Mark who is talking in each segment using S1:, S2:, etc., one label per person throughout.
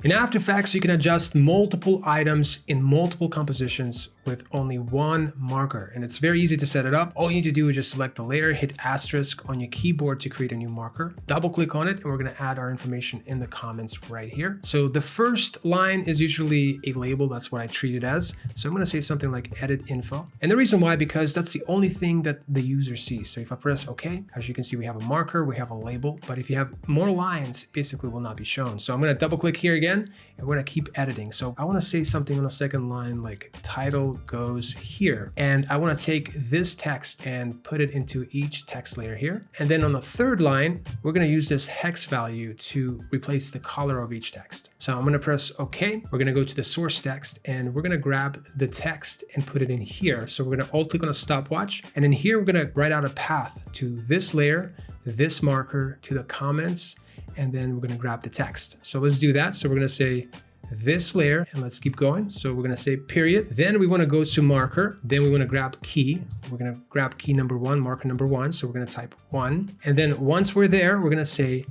S1: In After Effects, you can adjust multiple items in multiple compositions with only one marker, and it's very easy to set it up. All you need to do is just select the layer, hit asterisk on your keyboard to create a new marker, double click on it, and we're going to add our information in the comments right here. So the first line is usually a label. That's what I treat it as. So I'm going to say something like edit info. And the reason why, because that's the only thing that the user sees. So if I press OK, as you can see, we have a marker, we have a label, but if you have more lines, basically will not be shown. So I'm going to double click here again, and we're going to keep editing. So I want to say something on the second line like title goes here. And I want to take this text and put it into each text layer here. And then on the third line, we're going to use this hex value to replace the color of each text. So I'm going to press OK. We're going to go to the source text, and we're going to grab the text and put it in here. So we're going to alt click on a stopwatch. And in here, we're going to write out a path to this layer, this marker, to the comments, and then we're going to grab the text. So let's do that. So we're going to say this layer, and let's keep going. So we're going to say period. Then we want to go to marker. Then we want to grab key. We're going to grab key number 1, marker number 1. So we're going to type 1. And then once we're there, we're going to say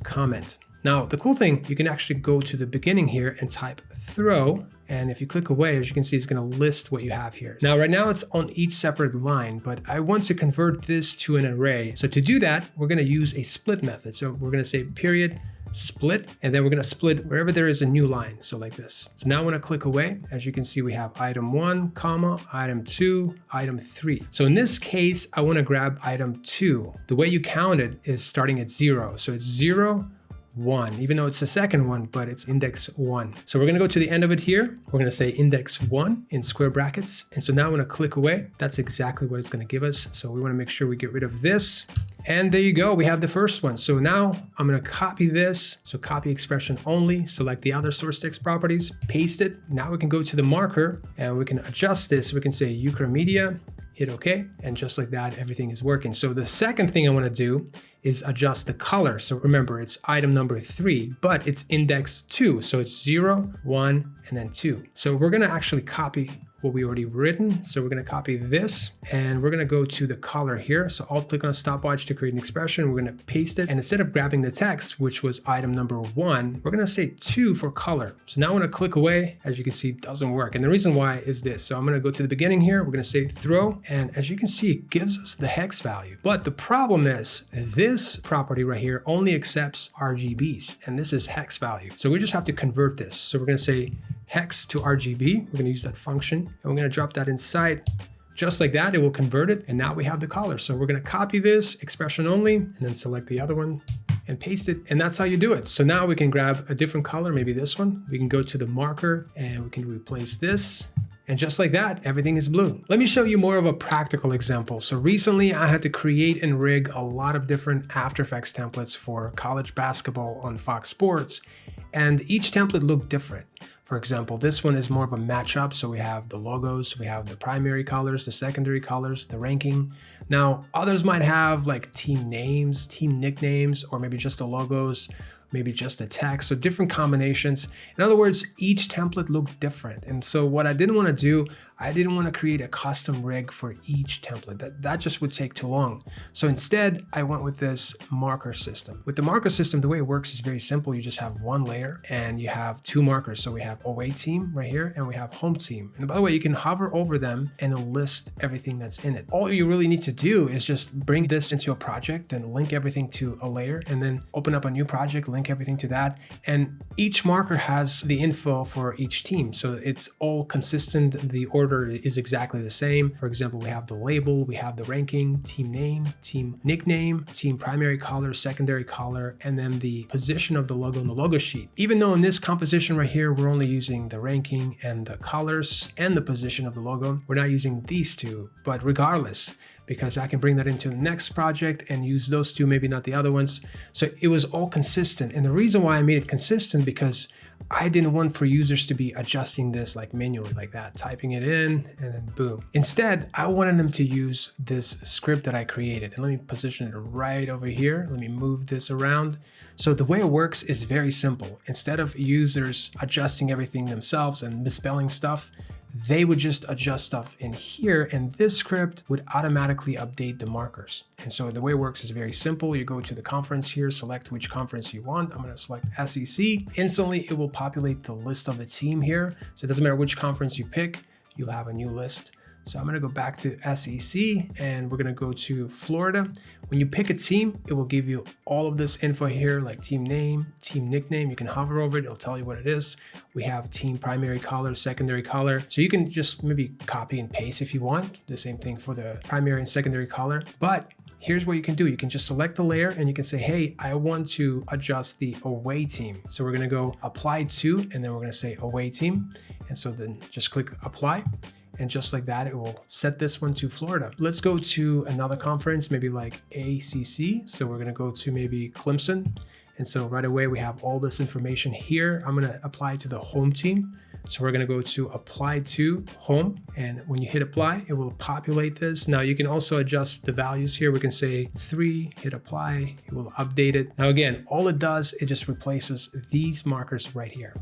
S1: comment. Now, the cool thing, you can actually go to the beginning here and type throw. And if you click away, as you can see, it's going to list what you have here. Now, right now it's on each separate line, but I want to convert this to an array. So to do that, we're going to use a split method. So we're going to say period split, and then we're going to split wherever there is a new line. So like this. So now when I click away, as you can see, we have item 1, comma, item 2, item 3. So in this case, I want to grab item 2. The way you count it is starting at 0. So it's 0, 1, even though it's the second one, but it's index 1. So we're going to go to the end of it here. We're going to say index 1 in square brackets. And so now when I click away, that's exactly what it's going to give us. So we want to make sure we get rid of this. And there you go, we have the first one. So now I'm going to copy this. So copy expression only, select the other source text properties, paste it. Now we can go to the marker and we can adjust this. We can say Ukramedia, hit OK, and just like that, everything is working. So the second thing I want to do is adjust the color. So remember, it's item number 3, but it's index 2. So it's 0, 1, and then 2. So we're going to actually copy what we already written. So we're going to copy this, and we're going to go to the color here. So I'll click on a stopwatch to create an expression. We're going to paste it. And instead of grabbing the text, which was item number 1, we're going to say 2 for color. So now when I click away, as you can see, it doesn't work. And the reason why is this. So I'm going to go to the beginning here. We're going to say throw. And as you can see, it gives us the hex value. But the problem is this property right here only accepts RGBs, and this is hex value. So we just have to convert this. So we're going to say hex to RGB. We're going to use that function, and we're going to drop that inside. Just like that, it will convert it, and now we have the color. So we're going to copy this expression only, and then select the other one and paste it, and that's how you do it. So now we can grab a different color, maybe this one. We can go to the marker, and we can replace this. And just like that, everything is blue. Let me show you more of a practical example. So recently I had to create and rig a lot of different After Effects templates for college basketball on Fox Sports, and each template looked different. For example, this one is more of a matchup. So we have the logos, we have the primary colors, the secondary colors, the ranking. Now, others might have like team names, team nicknames, or maybe just the logos, maybe just the text, so different combinations. In other words, each template looked different. And so what I didn't want to do, I didn't want to create a custom rig for each template. That just would take too long. So instead, I went with this marker system. With the marker system, the way it works is very simple. You just have one layer and you have 2 markers. So we have away team right here, and we have home team. And by the way, you can hover over them and it'll list everything that's in it. All you really need to do is just bring this into a project and link everything to a layer, and then open up a new project, link everything to that. And each marker has the info for each team. So it's all consistent. The order is exactly the same. For example, we have the label, we have the ranking, team name, team nickname, team primary color, secondary color, and then the position of the logo on the logo sheet. Even though in this composition right here, we're only using the ranking and the colors and the position of the logo, we're not using these two, but regardless, because I can bring that into the next project and use those two, maybe not the other ones. So it was all consistent. And the reason why I made it consistent, because I didn't want for users to be adjusting this like manually like that, typing it in and then boom. Instead, I wanted them to use this script that I created. And let me position it right over here. Let me move this around. So the way it works is very simple. Instead of users adjusting everything themselves and misspelling stuff, they would just adjust stuff in here, and this script would automatically update the markers. And so the way it works is very simple. You go to the conference here, select which conference you want. I'm going to select SEC. Instantly, it will populate the list of the team here. So it doesn't matter which conference you pick, you'll have a new list. So I'm going to go back to SEC and we're going to go to Florida. When you pick a team, it will give you all of this info here, like team name, team nickname. You can hover over it. It'll tell you what it is. We have team primary color, secondary color. So you can just maybe copy and paste if you want. The same thing for the primary and secondary color. But here's what you can do. You can just select the layer and you can say, hey, I want to adjust the away team. So we're going to go apply to, and then we're going to say away team. And so then just click apply. And just like that, it will set this one to Florida. Let's go to another conference, maybe like ACC. So we're gonna go to maybe Clemson. And so right away, we have all this information here. I'm gonna apply to the home team. So we're gonna go to apply to home. And when you hit apply, it will populate this. Now you can also adjust the values here. We can say 3, hit apply, it will update it. Now again, all it does, it just replaces these markers right here.